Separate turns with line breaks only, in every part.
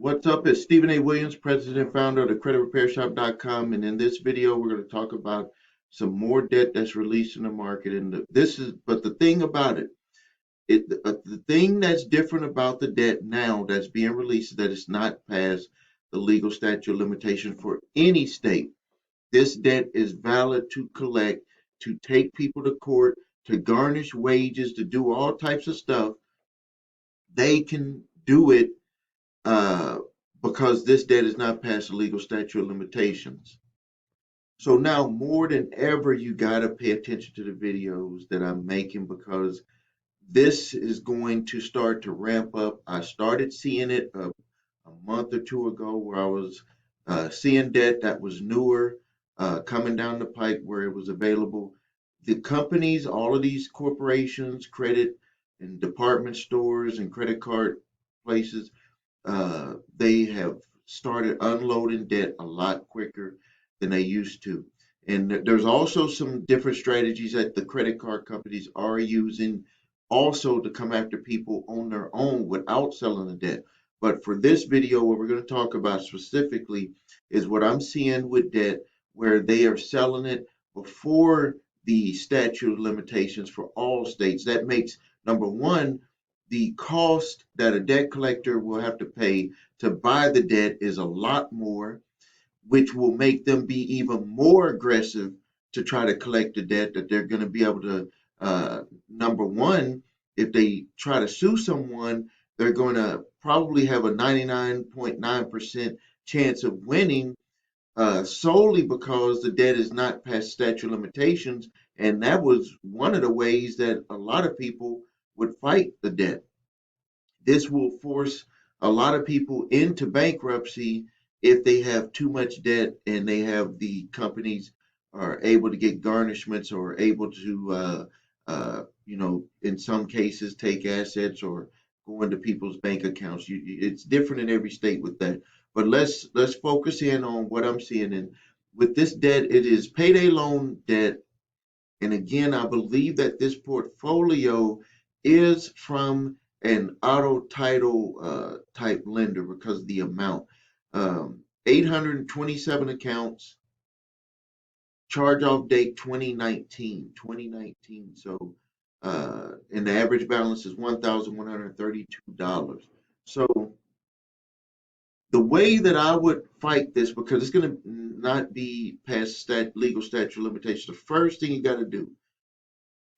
What's up? It's Stephen A. Williams, president and founder of the creditrepairshop.com. And in this video, we're going to talk about some more debt that's released in the market. But the thing about the thing that's different about the debt now that's being released is that it's not past the legal statute of limitation for any state. This debt is valid to collect, to take people to court, to garnish wages, to do all types of stuff. They can do it uh, because this debt is not past the legal statute of limitations. So now more than ever, you got to pay attention to the videos that I'm making because this is going to start to ramp up. I started seeing it a month or two ago where I was seeing debt that was newer coming down the pipe where it was available. The companies, all of these corporations, credit and department stores and credit card places, they have started unloading debt a lot quicker than they used to. And there's also some different strategies that the credit card companies are using also to come after people on their own without selling the debt. But for this video, what we're going to talk about specifically is what I'm seeing with debt, where they are selling it before the statute of limitations for all states. That makes, number one, the cost that a debt collector will have to pay to buy the debt is a lot more, which will make them be even more aggressive to try to collect the debt that they're going to be able to. Number one, if they try to sue someone, they're going to probably have a 99.9% chance of winning solely because the debt is not past statute of limitations. And that was one of the ways that a lot of people would fight the debt. This will force a lot of people into bankruptcy if they have too much debt and they have the companies are able to get garnishments or able to, in some cases, take assets or go into people's bank accounts. It's different in every state with that. But let's focus in on what I'm seeing. And with this debt, it is payday loan debt. And again, I believe that this portfolio is from an auto title type lender because of the amount. 827 accounts, charge off date 2019. So, and the average balance is $1,132. So, the way that I would fight this, because it's going to not be past legal statute of limitations, the first thing you got to do,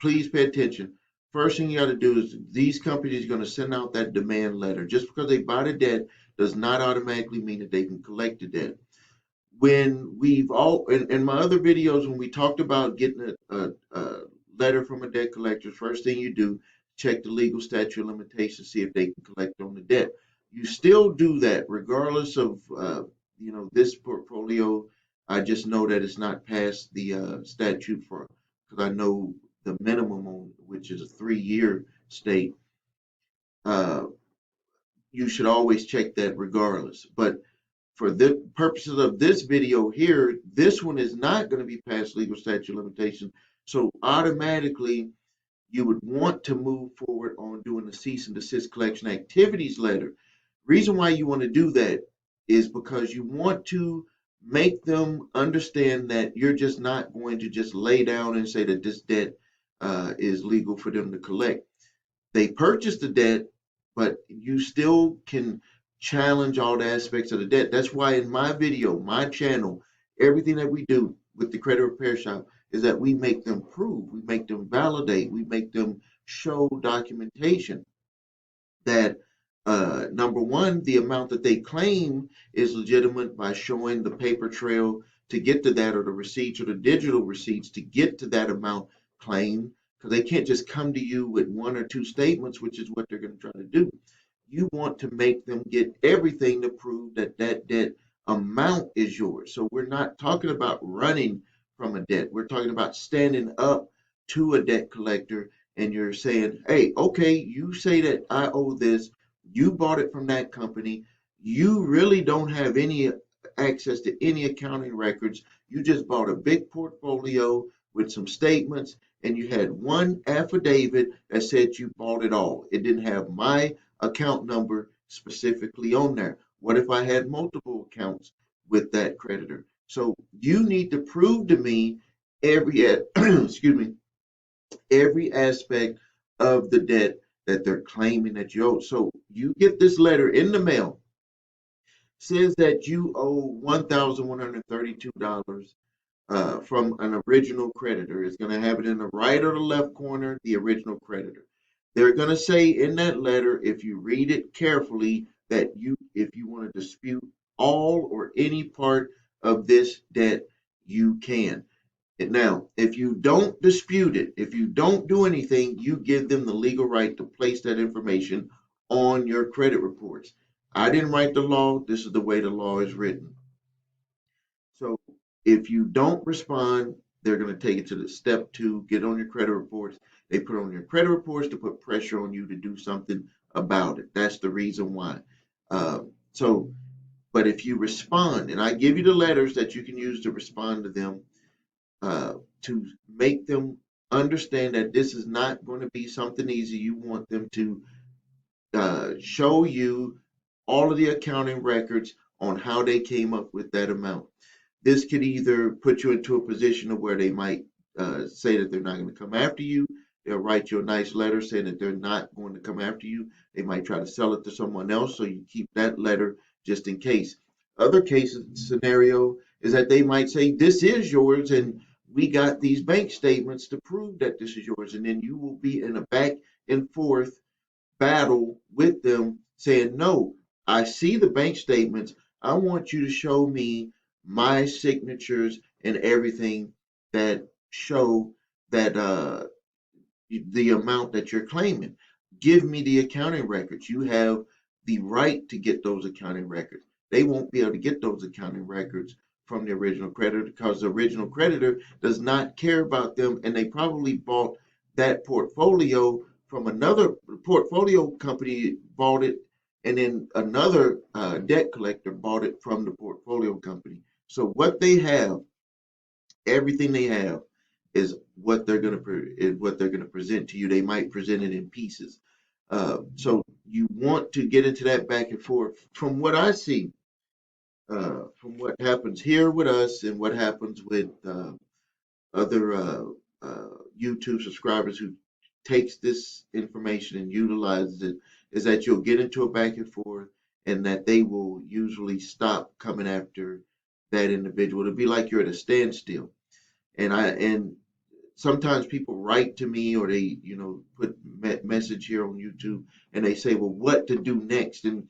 please pay attention. First thing you got to do is these companies are going to send out that demand letter. Just because they buy the debt does not automatically mean that they can collect the debt. When we've all, in my other videos, when we talked about getting a letter from a debt collector, first thing you do, check the legal statute of limitations, see if they can collect on the debt. You still do that regardless of, this portfolio. I just know that it's not past the statute for, because I know the minimum on which is a 3-year state. Uh, you should always check that regardless. But for the purposes of this video here, this one is not going to be past legal statute of limitation. So automatically, you would want to move forward on doing the cease and desist collection activities letter. Reason why you want to do that is because you want to make them understand that you're just not going to just lay down and say that this debt is legal for them to collect. They purchased the debt, but you still can challenge all the aspects of the debt. That's why in my video, my channel, everything that we do with the credit repair shop is that we make them prove, we make them validate, we make them show documentation that number one, the amount that they claim is legitimate by showing the paper trail to get to that, or the receipts or the digital receipts to get to that amount claimed, because they can't just come to you with one or two statements, which is what they're going to try to do. You want to make them get everything to prove that that debt amount is yours. So we're not talking about running from a debt. We're talking about standing up to a debt collector and you're saying, hey, okay, you say that I owe this, you bought it from that company, you really don't have any access to any accounting records, you just bought a big portfolio with some statements, and you had one affidavit that said you bought it all. It didn't have my account number, specifically on there? What if I had multiple accounts with that creditor? So you need to prove to me every excuse me, every aspect of the debt that they're claiming that you owe. So you get this letter in the mail, says that you owe $1,132 from an original creditor. It's going to have it in the right or the left corner, the original creditor. They're going to say in that letter, if you read it carefully, that if you want to dispute all or any part of this debt, you can. And now, if you don't dispute it, if you don't do anything, you give them the legal right to place that information on your credit reports. I didn't write the law. This is the way the law is written. So if you don't respond, they're going to take it to the step two, get on your credit reports. They put on your credit reports to put pressure on you to do something about it. That's the reason why. So, but if you respond, and I give you the letters that you can use to respond to them, to make them understand that this is not going to be something easy. You want them to show you all of the accounting records on how they came up with that amount. This could either put you into a position of where they might say that they're not going to come after you. They'll write you a nice letter saying that they're not going to come after you. They might try to sell it to someone else, so you keep that letter just in case. Other cases scenario is that they might say this is yours, and we got these bank statements to prove that this is yours, and then you will be in a back and forth battle with them saying, no, I see the bank statements. I want you to show me my signatures and everything that show that the amount that you're claiming. Give me the accounting records. You have the right to get those accounting records. They won't be able to get those accounting records from the original creditor because the original creditor does not care about them, and they probably bought that portfolio from another portfolio company, bought it, and then another debt collector bought it from the portfolio company. So what they have, everything they have, is what they're going to present to you. They might present it in pieces. So you want to get into that back and forth. From what I see, from what happens here with us and what happens with other YouTube subscribers who takes this information and utilizes it, is that you'll get into a back and forth, and that they will usually stop coming after that individual. It'll be like you're at a standstill. And sometimes people write to me, or they put message here on YouTube, and they say, well, what to do next? And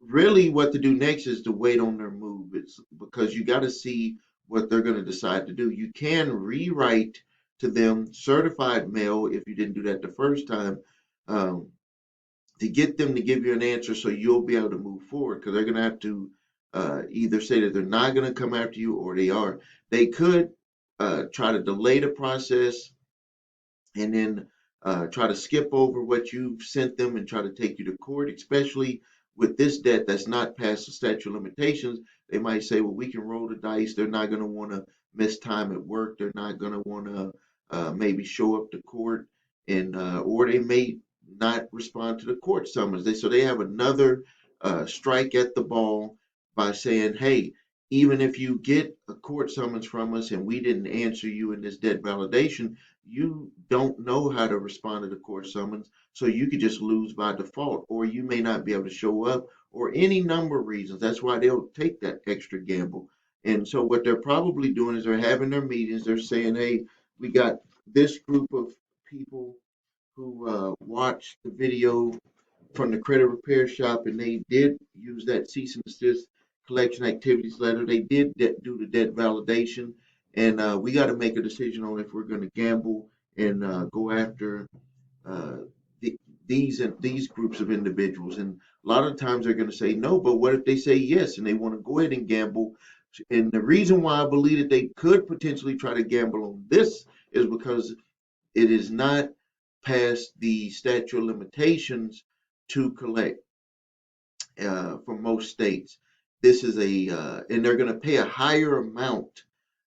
really what to do next is to wait on their move. It's because you got to see what they're going to decide to do. You can rewrite to them certified mail if you didn't do that the first time, um, to get them to give you an answer so you'll be able to move forward, because they're going to have to either say that they're not going to come after you or they are. They could try to delay the process and then try to skip over what you've sent them and try to take you to court, especially with this debt that's not past the statute of limitations. They might say, well, we can roll the dice. They're not going to want to miss time at work. They're not going to want to maybe show up to court, and or they may not respond to the court summons. So they have another strike at the ball by saying, hey, even if you get a court summons from us and we didn't answer you in this debt validation, you don't know how to respond to the court summons, so you could just lose by default, or you may not be able to show up, or any number of reasons. That's why they'll take that extra gamble. And so what they're probably doing is they're having their meetings. They're saying, hey, we got this group of people who watched the video from the credit repair shop, and they did use that cease and desist collection activities letter. They did do the debt validation, and we got to make a decision on if we're going to gamble and go after uh, the, these groups of individuals. And a lot of times they're going to say no, but what if they say yes and they want to go ahead and gamble? And the reason why I believe that they could potentially try to gamble on this is because it is not past the statute of limitations to collect for most states. This is and they're going to pay a higher amount.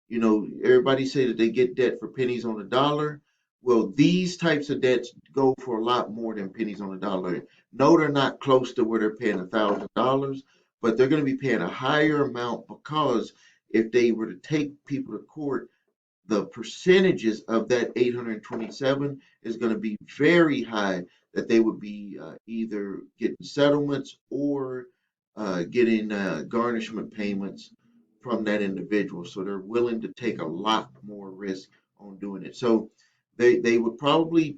Everybody say that they get debt for pennies on a dollar. Well, these types of debts go for a lot more than pennies on the dollar. No, they're not close to where they're paying $1,000, but they're going to be paying a higher amount because if they were to take people to court, the percentages of that 827 is going to be very high, that they would be either getting settlements or getting garnishment payments from that individual. So they're willing to take a lot more risk on doing it. So they would probably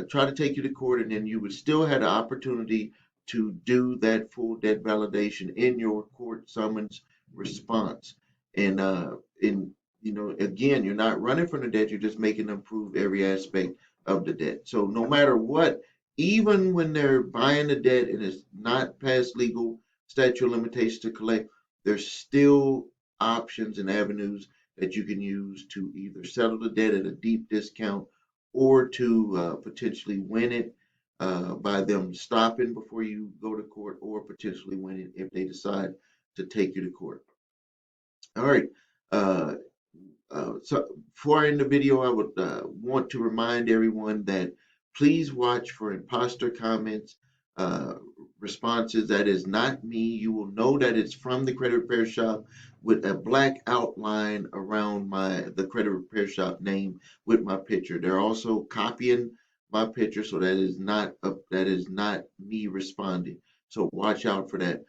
try to take you to court, and then you would still have the opportunity to do that full debt validation in your court summons response. And in again, you're not running from the debt, you're just making them prove every aspect of the debt. So no matter what, even when they're buying the debt and it's not past legal statute of limitations to collect, there's still options and avenues that you can use to either settle the debt at a deep discount or to potentially win it by them stopping before you go to court, or potentially win it if they decide to take you to court. All right. Uh, so before I end the video, I would want to remind everyone that please watch for imposter comments, uh, responses. That is not me. You will know that it's from the credit repair shop with a black outline around the credit repair shop name with my picture. They're also copying my picture, so that is not me responding. So watch out for that.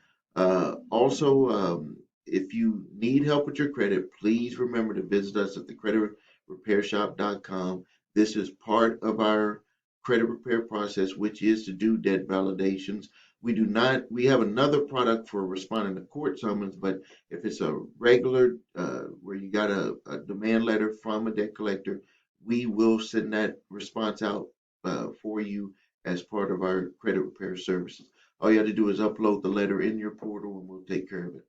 Also, if you need help with your credit, please remember to visit us at thecreditrepairshop.com. This is part of our credit repair process, which is to do debt validations. We have another product for responding to court summons, but if it's a regular, where you got a demand letter from a debt collector, we will send that response out for you as part of our credit repair services. All you have to do is upload the letter in your portal and we'll take care of it.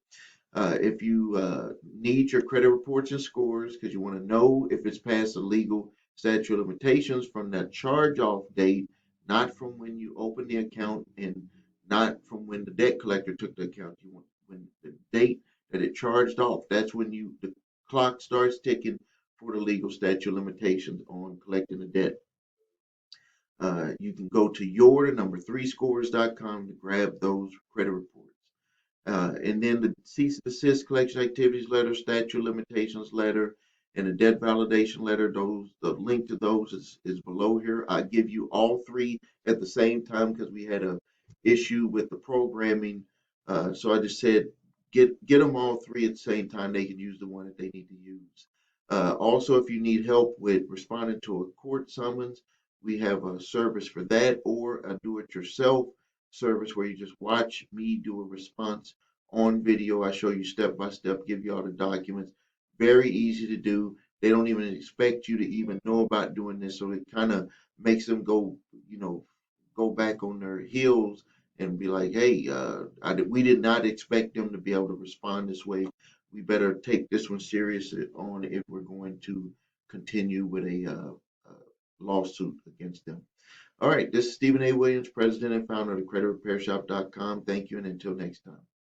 If you need your credit reports and scores because you want to know if it's past the legal statute of limitations from that charge off date, not from when you open the account and not from when the debt collector took the account. You want when the date that it charged off, that's when the clock starts ticking for the legal statute of limitations on collecting the debt. You can go to the number 3scores.com to grab those credit reports. And then the cease and desist collection activities letter, statute of limitations letter, and the debt validation letter. The link to those is below here. I give you all three at the same time because we had a issue with the programming. So I just said get them all three at the same time. They can use the one that they need to use. Also, if you need help with responding to a court summons, we have a service for that, or a do-it-yourself service where you just watch me do a response on video. I show you step by step, give you all the documents. Very easy to do. They don't even expect you to even know about doing this, so it kind of makes them go back on their heels and be like, hey, we did not expect them to be able to respond this way. We better take this one serious on if we're going to continue with a lawsuit against them. All right, this is Stephen A. Williams, President and founder of the creditrepairshop.com. Thank you, and until next time.